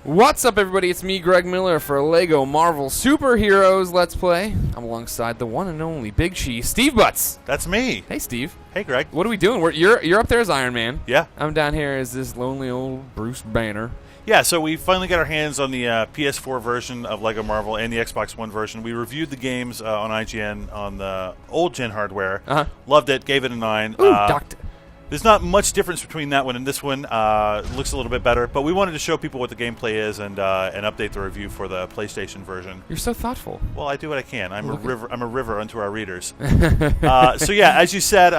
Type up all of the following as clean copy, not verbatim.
What's up, everybody? It's me, Greg Miller, for Lego Marvel Superheroes Let's Play. I'm alongside the one and only Big Cheese, Steve Butts. That's me. Hey, Steve. Hey, Greg. What are we doing? You're up there as Iron Man. Yeah. I'm down here as this lonely old Bruce Banner. Yeah, so we finally got our hands on the PS4 version of Lego Marvel and the Xbox One version. We reviewed the games on IGN on the old gen hardware. Loved it. Gave it a 9. Ooh, Doctor. There's not much difference between that one and this one. Looks a little bit better, but we wanted to show people what the gameplay is and update the review for the PlayStation version. You're so thoughtful. Well, I do what I can. I'm a river unto our readers. So yeah, as you said,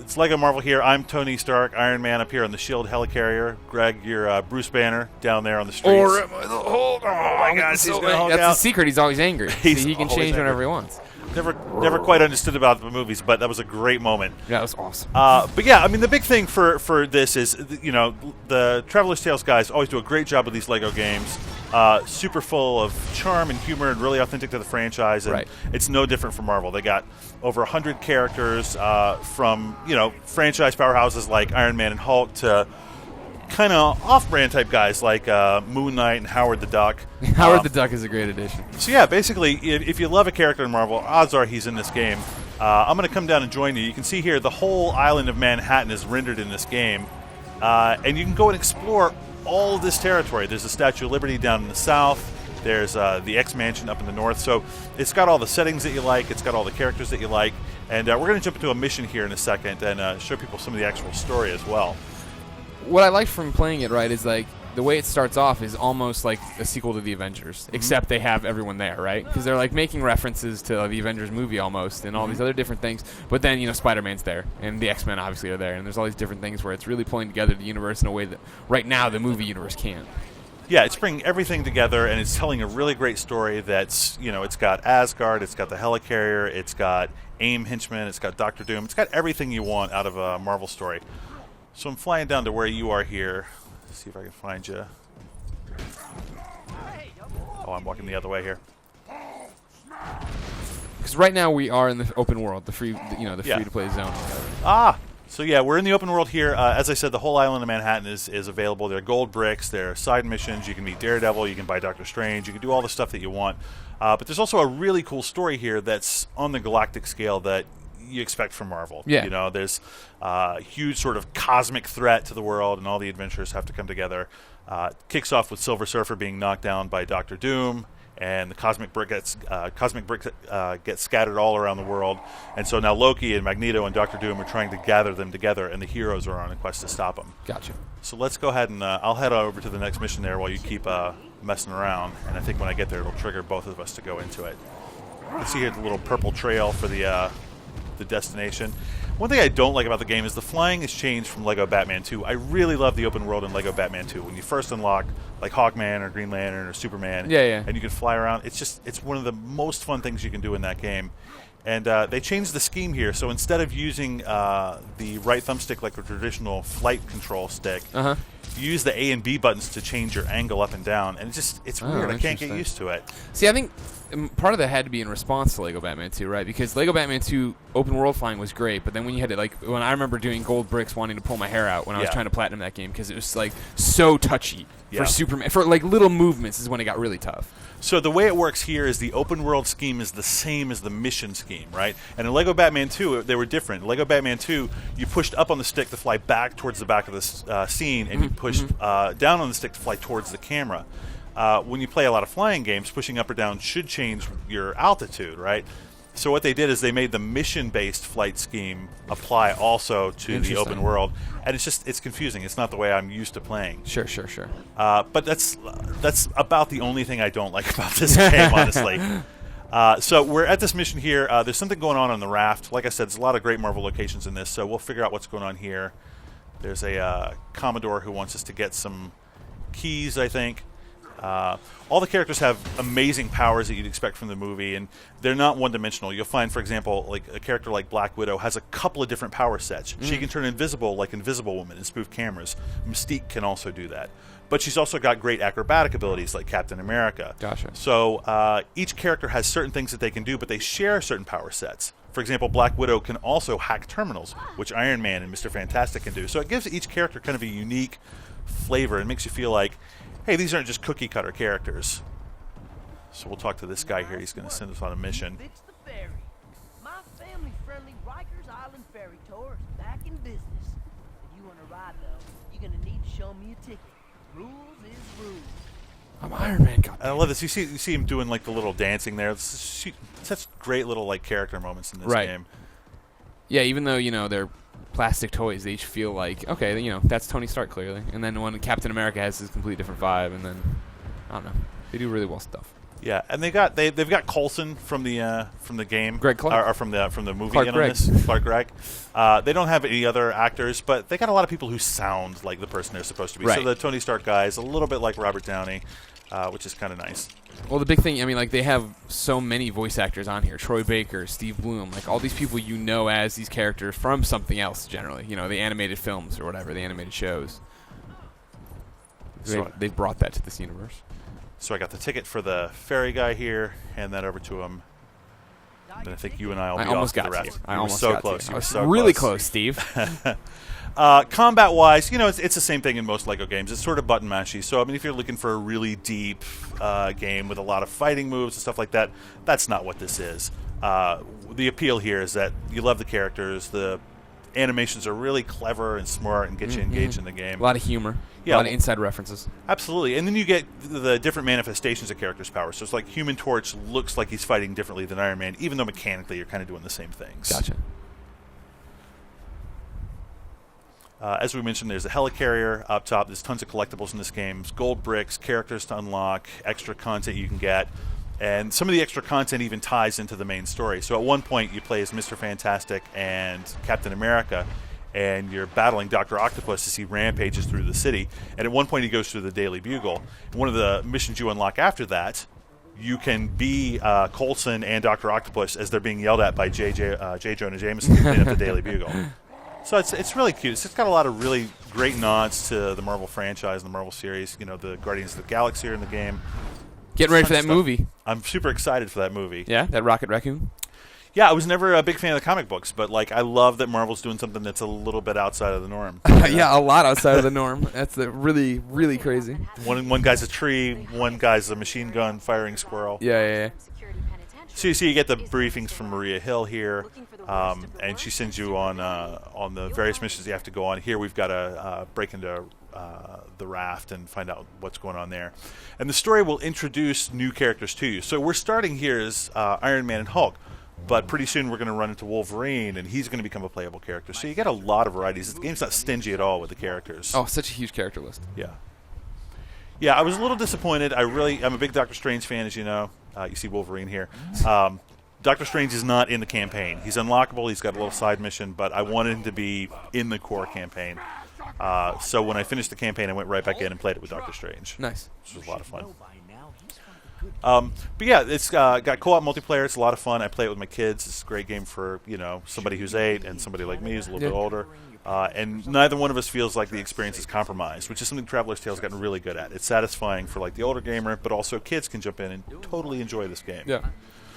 it's Lego Marvel here. I'm Tony Stark, Iron Man, up here on the Shield helicarrier. Greg, you're Bruce Banner down there on the streets. Or am I the Hulk? Oh my God, he's gonna Hulk that's out. the secret. He's always angry. He can change whenever he wants. Never quite understood about the movies, but that was a great moment. Yeah, that was awesome. But yeah, I mean, the big thing for this is, you know, the Traveler's Tales guys always do a great job with these Lego games. Super full of charm and humor and really authentic to the franchise. And it's no different from Marvel. They got over 100 characters from, you know, franchise powerhouses like Iron Man and Hulk to kind of off-brand type guys like Moon Knight and Howard the Duck. Howard the Duck is a great addition. So yeah, basically, if you love a character in Marvel, odds are he's in this game. I'm going to come down and join you. You can see here the whole island of Manhattan is rendered in this game. And you can go and explore all of this territory. There's the Statue of Liberty down in the south. There's the X-Mansion up in the north. So it's got all the settings that you like. It's got all the characters that you like. And we're going to jump into a mission here in a second and show people some of the actual story as well. What I liked from playing it, right, is like the way it starts off is almost like a sequel to the Avengers, except they have everyone there, right? Because they're like making references to the Avengers movie almost and all these other different things. But then, you know, Spider-Man's there and the X-Men obviously are there, and there's all these different things where it's really pulling together the universe in a way that right now the movie universe can't. Yeah, it's bringing everything together, and it's telling a really great story that's, you know, it's got Asgard, it's got the helicarrier, it's got AIM henchmen, it's got Doctor Doom, it's got everything you want out of a Marvel story. So I'm flying down to where you are here. Let's see if I can find you. Oh, I'm walking the other way here. Because right now we are in the open world, the free, free-to-play zone. So yeah, we're in the open world here. As I said, the whole island of Manhattan is available. There are gold bricks, there are side missions. You can meet Daredevil, you can buy Doctor Strange, you can do all the stuff that you want. But there's also a really cool story here that's on the galactic scale that you expect from Marvel. Yeah. You know, there's a huge sort of cosmic threat to the world, and all the adventurers have to come together. Kicks off with Silver Surfer being knocked down by Doctor Doom, and the cosmic brick gets scattered all around the world. And so now Loki and Magneto and Doctor Doom are trying to gather them together, and the heroes are on a quest to stop them. Gotcha. So let's go ahead and I'll head over to the next mission there while you keep messing around. And I think when I get there, it'll trigger both of us to go into it. You can see here the little purple trail for the destination. One thing I don't like about the game is the flying has changed from Lego Batman 2. I really love the open world in Lego Batman 2. When you first unlock like Hawkman or Green Lantern or Superman, and you can fly around, it's one of the most fun things you can do in that game. And they changed the scheme here, so instead of using the right thumbstick like a traditional flight control stick, you use the A and B buttons to change your angle up and down, and it's weird. I can't get used to it. See, I think part of that had to be in response to Lego Batman 2, right? Because Lego Batman 2 open world flying was great, but then when you had to, like, when I remember doing gold bricks wanting to pull my hair out when I was trying to platinum that game because it was like so touchy for Superman, for like little movements is when it got really tough. So the way it works here is the open world scheme is the same as the mission scheme, right? And in Lego Batman 2, they were different. In Lego Batman 2, you pushed up on the stick to fly back towards the back of the scene, and you pushed down on the stick to fly towards the camera. When you play a lot of flying games, pushing up or down should change your altitude, right? So what they did is they made the mission-based flight scheme apply also to the open world, and it's confusing. It's not the way I'm used to playing. Sure. But that's about the only thing I don't like about this game, honestly. So we're at this mission here. There's something going on the raft. Like I said, there's a lot of great Marvel locations in this, so we'll figure out what's going on here. There's a Commodore who wants us to get some keys, I think. All the characters have amazing powers that you'd expect from the movie, and they're not one-dimensional. You'll find, for example, like a character like Black Widow has a couple of different power sets. She can turn invisible like Invisible Woman and spoof cameras. Mystique can also do that. But she's also got great acrobatic abilities like Captain America. Gotcha. So each character has certain things that they can do, but they share certain power sets. For example, Black Widow can also hack terminals, which Iron Man and Mr. Fantastic can do. So it gives each character kind of a unique flavor and makes you feel like, hey, these aren't just cookie-cutter characters. So we'll talk to this guy here. He's going to send us on a mission. Fix the ferry. My family-friendly Rikers Island ferry tour is back in business. If you want to ride, though, you're going to need to show me a ticket. Rules is rules. I'm Iron Man. God. And I love this. You see him doing like the little dancing there. It's such great little like character moments in this game. Yeah, even though they're plastic toys, they each feel like okay, that's Tony Stark clearly. And then when Captain America has his completely different vibe, and then I don't know, they do really well stuff. Yeah, and they've got Coulson from the game, Greg Clark, or from the movie. Clark on Gregg. This, Clark Gregg. They don't have any other actors, but they got a lot of people who sound like the person they're supposed to be. Right. So the Tony Stark guy is a little bit like Robert Downey, which is kind of nice. Well, the big thing, they have so many voice actors on here. Troy Baker, Steve Bloom, like all these people as these characters from something else generally. The animated films or whatever, the animated shows. They've brought that to this universe. So I got the ticket for the ferry guy here, hand that over to him. Then I think you and I will be almost off got to the to rest. you. I You were almost so got close. to you. You I were was so really close. Steve. Combat-wise, it's the same thing in most LEGO games. It's sort of button mashy. So if you're looking for a really deep game with a lot of fighting moves and stuff like that, that's not what this is. The appeal here is that you love the characters. The animations are really clever and smart and get you engaged in the game. A lot of humor. Yeah. A lot of inside references. Absolutely. And then you get the different manifestations of characters' powers. So it's like Human Torch looks like he's fighting differently than Iron Man, even though mechanically you're kind of doing the same things. Gotcha. As we mentioned, there's a helicarrier up top. There's tons of collectibles in this game. There's gold bricks, characters to unlock, extra content you can get. And some of the extra content even ties into the main story. So at one point, you play as Mr. Fantastic and Captain America, and you're battling Dr. Octopus as he rampages through the city. And at one point, he goes through the Daily Bugle. And one of the missions you unlock after that, you can be Coulson and Dr. Octopus as they're being yelled at by J. Jonah Jameson at the Daily Bugle. So it's really cute. It's got a lot of really great nods to the Marvel franchise and the Marvel series. The Guardians of the Galaxy are in the game. Getting ready for that movie. I'm super excited for that movie. Yeah, that Rocket Raccoon. Yeah, I was never a big fan of the comic books, but I love that Marvel's doing something that's a little bit outside of the norm. Yeah, a lot outside of the norm. That's really, really crazy. One guy's a tree, one guy's a machine gun firing squirrel. Yeah. So you get the briefings from Maria Hill here, and she sends you on the various missions you have to go on. Here we've got to break into the raft and find out what's going on there. And the story will introduce new characters to you. So we're starting here as Iron Man and Hulk, but pretty soon we're going to run into Wolverine, and he's going to become a playable character. So you get a lot of varieties. The game's not stingy at all with the characters. Oh, such a huge character list. Yeah, I was a little disappointed. I'm a big Doctor Strange fan, as you know. You see Wolverine here. Doctor Strange is not in the campaign. He's unlockable. He's got a little side mission, but I wanted him to be in the core campaign. So when I finished the campaign, I went right back in and played it with Doctor Strange. Nice. Which was a lot of fun. But yeah, it's got co-op multiplayer. It's a lot of fun. I play it with my kids. It's a great game for somebody who's 8 and somebody like me who's a little bit older. And neither one of us feels like the experience is compromised, which is something Traveler's Tales gotten really good at. It's satisfying for the older gamer, but also kids can jump in and totally enjoy this game. Yeah.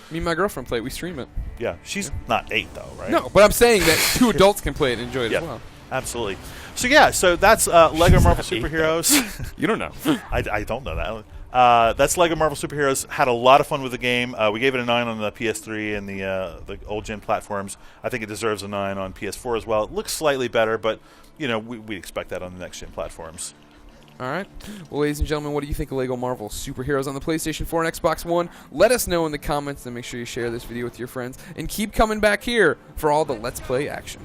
Me and my girlfriend play it. We stream it. Yeah, she's not 8 though, right? No, but I'm saying that 2 adults can play it and enjoy it as well. Absolutely. So that's Lego Marvel Superheroes. You don't know. I don't know that. That's Lego Marvel Superheroes. Had a lot of fun with the game. We gave it a 9 on the PS3 and the old gen platforms. I think it deserves a 9 on PS4 as well. It looks slightly better, but we expect that on the next gen platforms. All right. Well, ladies and gentlemen, what do you think of Lego Marvel Superheroes on the PlayStation 4 and Xbox One? Let us know in the comments, and make sure you share this video with your friends. And keep coming back here for all the Let's Play action.